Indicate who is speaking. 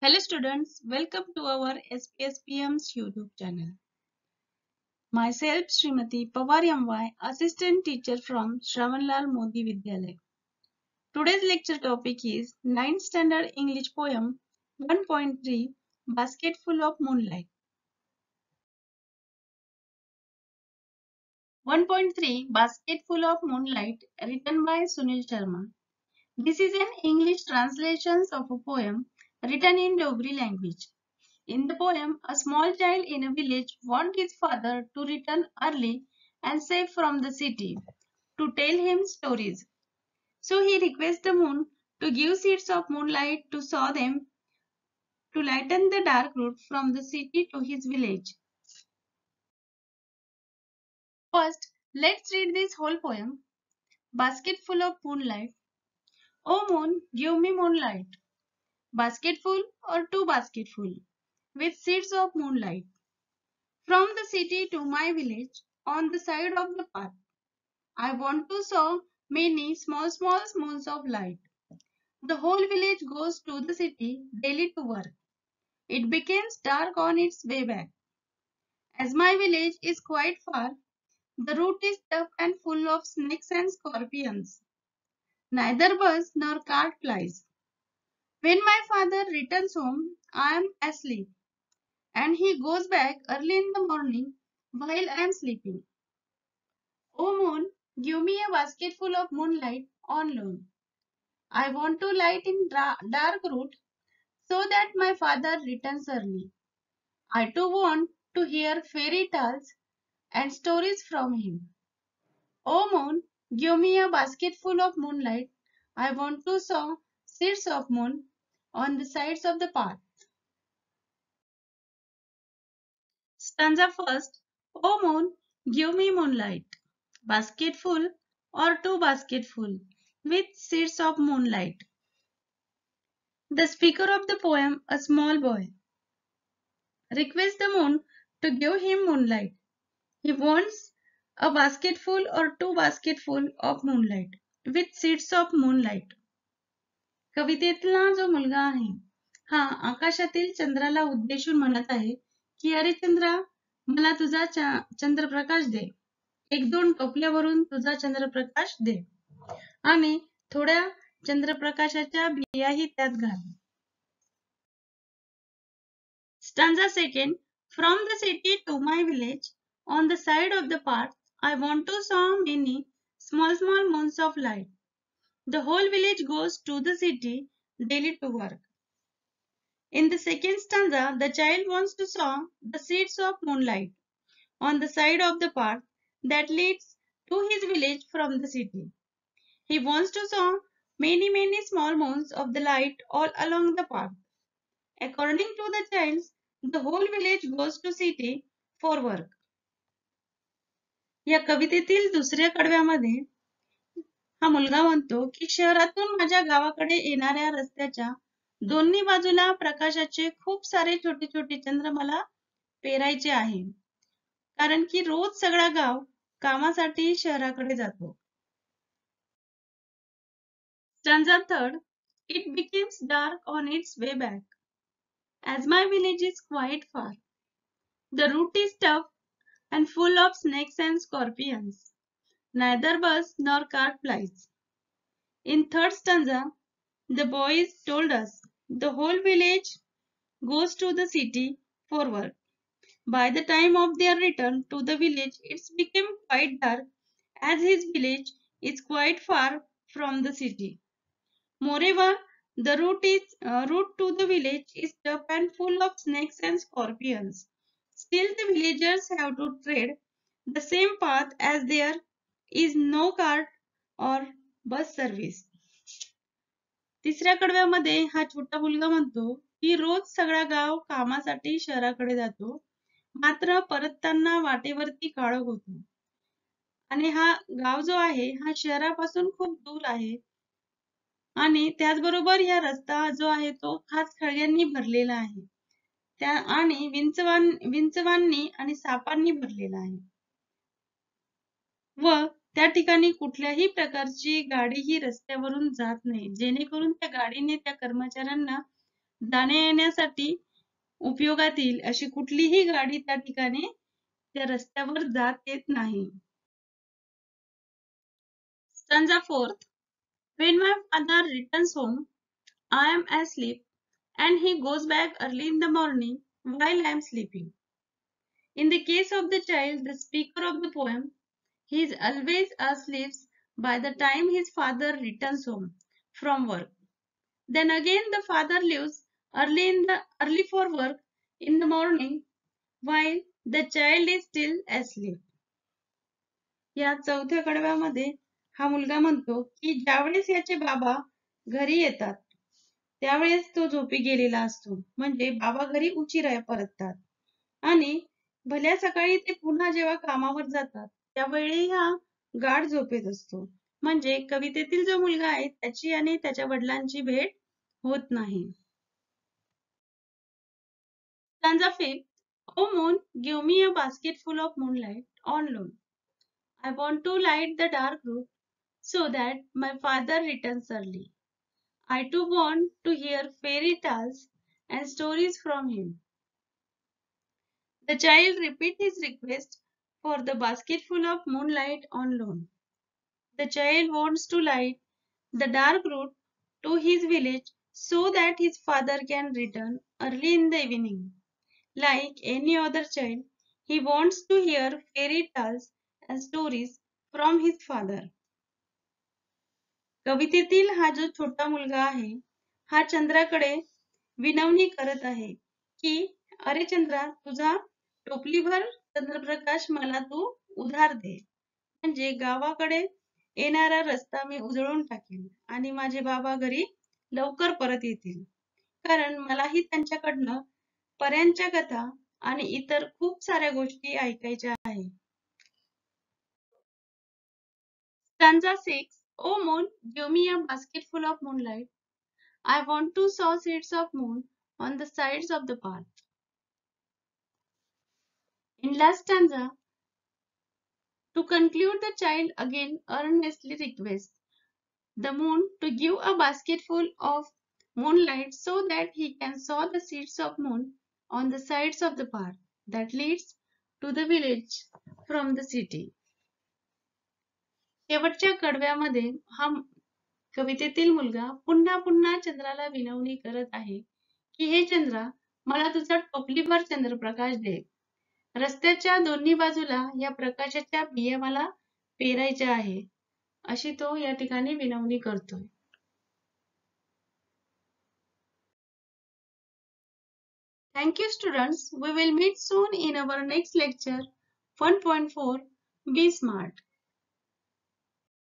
Speaker 1: Hello students, welcome to our SPSPM's YouTube channel. Myself Srimati Pawar MY, Assistant Teacher from Shravanlal Modi Vidyalaya. Today's lecture topic is 9th Standard English Poem 1.3 Basketful of Moonlight. 1.3 Basketful of Moonlight written by Sunil Sharma. This is an English translation of a poem written in Dogri language. In the poem, a small child in a village wants his father to return early and safe from the city to tell him stories. So he requests the moon to give seeds of moonlight to show them to lighten the dark route from the city to his village. First, let's read this whole poem. Basketful of moonlight. O moon, give me moonlight. Basketful or two basketful with seeds of moonlight. From the city to my village, on the side of the path, I want to saw many small moons of light. The whole village goes to the city daily to work. It becomes dark on its way back. As my village is quite far, the route is tough and full of snakes and scorpions. Neither bus nor cart plies. When my father returns home, I am asleep, and he goes back early in the morning while I am sleeping. O moon, give me a basketful of moonlight on loan. I want to light in dark route so that my father returns early. I too want to hear fairy tales and stories from him. O moon, give me a basketful of moonlight. I want to sow seeds of moon on the sides of the path. Stanza first. O moon, give me moonlight. Basketful or two basketful with seeds of moonlight. The speaker of the poem, a small boy, requests the moon to give him moonlight. He wants a basketful or two basketful of moonlight with seeds of moonlight. कवितेतला जो मुलगा आहे हा आकाशातील चंद्राला उद्देशून म्हणत आहे की अरे चंद्रा मला तुझा चंद्रप्रकाश दे. एक दोन टोपल्यावरून तुझा चंद्रप्रकाश दे आणि थोड्या चंद्रप्रकाशाच्या बियाही त्यात घाल. Stanza second. From the city to my village, on the side of the path, I want to saw many small moons of light. The whole village goes to the city daily to work. In the second stanza, the child wants to saw the seeds of moonlight on the side of the path that leads to his village from the city. He wants to saw many small moons of the light all along the path. According to the child, the whole village goes to city for work. या कवितेतील दुसऱ्या कडव्यामध्ये हा मुलगा म्हणतो की शहरातून माझ्या गावाकडे येणाऱ्या रस्त्याच्या दोन्ही बाजूला प्रकाशाचे खूप सारे छोटे छोटे चंद्र मला पेरायचे आहे. कारण की रोज सगळा गाव कामासाठी शहराकडे जातो. Stanza third. It becomes dark on its way back. As my village is quite far, the route is tough and full of snakes and scorpions. Neither bus nor cart plies. In third stanza, the boys told us the whole village goes to the city for work. By the time of their return to the village, it's become quite dark as his village is quite far from the city. Moreover, the route to the village is tough and full of snakes and scorpions. Still, the villagers have to tread the same path as there is no cart or bus service. तिसऱ्या कडव्यामध्ये हा छोटा मुलगा म्हणतो की रोज सगळा गाव कामासाठी शहराकडे जातो, मात्र परतताना वाटेवरती काळोख होतो आणि हा गाव जो आहे हा शहरापासून खूप दूर आहे आणि त्याचबरोबर या रस्ता जो आहे तो खास खळग्यांनी भरलेला आहे. त्या आणि विंचवांनी आणि सापांनी भरलेला आहे व त्या ठिकाणी कुठल्याही प्रकारची गाडी ही रस्त्यावरून जात नाही, जेणेकरून त्या गाडीने त्या कर्मचाऱ्यांना जाण्या येण्यासाठी उपयोगात येईल अशी कुठलीही गाडी त्या ठिकाणी त्या रस्त्यावर जात येत नाही. Stanza 4th. When my father returns home, I am asleep and he goes back early in the morning while I am sleeping. In the case of the child, the speaker of the poem, he is always asleep by the time his father returns home from work. Then again the father leaves early for work in the morning while the child is still asleep. या चौथ्या कडव्यामध्ये हा मुलगा म्हणतो की ज्यावेळेस याचे बाबा घरी येतात त्यावेळेस तो झोपी गेलेला असतो. म्हणजे बाबा घरी उशिरा परततात आणि भल्या सकाळी ते पुन्हा जेव्हा कामावर जातात त्यावेळी हा गाढ झोपेत असतो. म्हणजे कवितेतील जो मुलगा आहे त्याची आणि त्याच्या वडिलांची भेट होत नाही. Stanza 5th. O moon, give me a basketful of moonlight on loan. I want to light the dark road so that my father returns early. I too want to hear fairy tales and stories from him. The child repeats his request for the basketful of moonlight on loan. The child wants to light the dark road to his village so that his father can return early in the evening. Like any other child, he wants to hear fairy tales and stories from his father. कवितेतील हा जो छोटा मुलगा आहे हा चंद्राकडे विनवणी करत आहे की अरे चंद्रा तुझा टोपलीभर चंद्रप्रकाश मला तू उधार दे. म्हणजे गावाकडे येणारा रस्ता मी उजळून टाकेन आणि माझे बाबा घरी लवकर परत येतील. कारण मलाही त्यांच्याकडनं पऱ्यांच्या कथा आणि इतर खूप साऱ्या गोष्टी ऐकायच्या आहे. Stanza 6. O moon, give me a basketful of moonlight. I want to sow seeds of moon on the sides of the path. In last stanza, to conclude, the child again earnestly requests the moon to give a basketful of moonlight so that he can sow the seeds of moon on the sides of the path that leads to the village from the city. शेवटच्या कडव्यामध्ये हा कवितेतील मुलगा पुन्हा पुन्हा चंद्राला विनवणी करत आहे की हे चंद्रा मला तुझा टोपलीभर चंद्रप्रकाश दे. रस्त्याच्या दोन्ही बाजूला या प्रकाशाच्या बिया मला पेरायच्या आहे अशी तो या ठिकाणी विनवणी करतोय. Thank you students. We will meet soon in our next lecture 1.4. Be smart.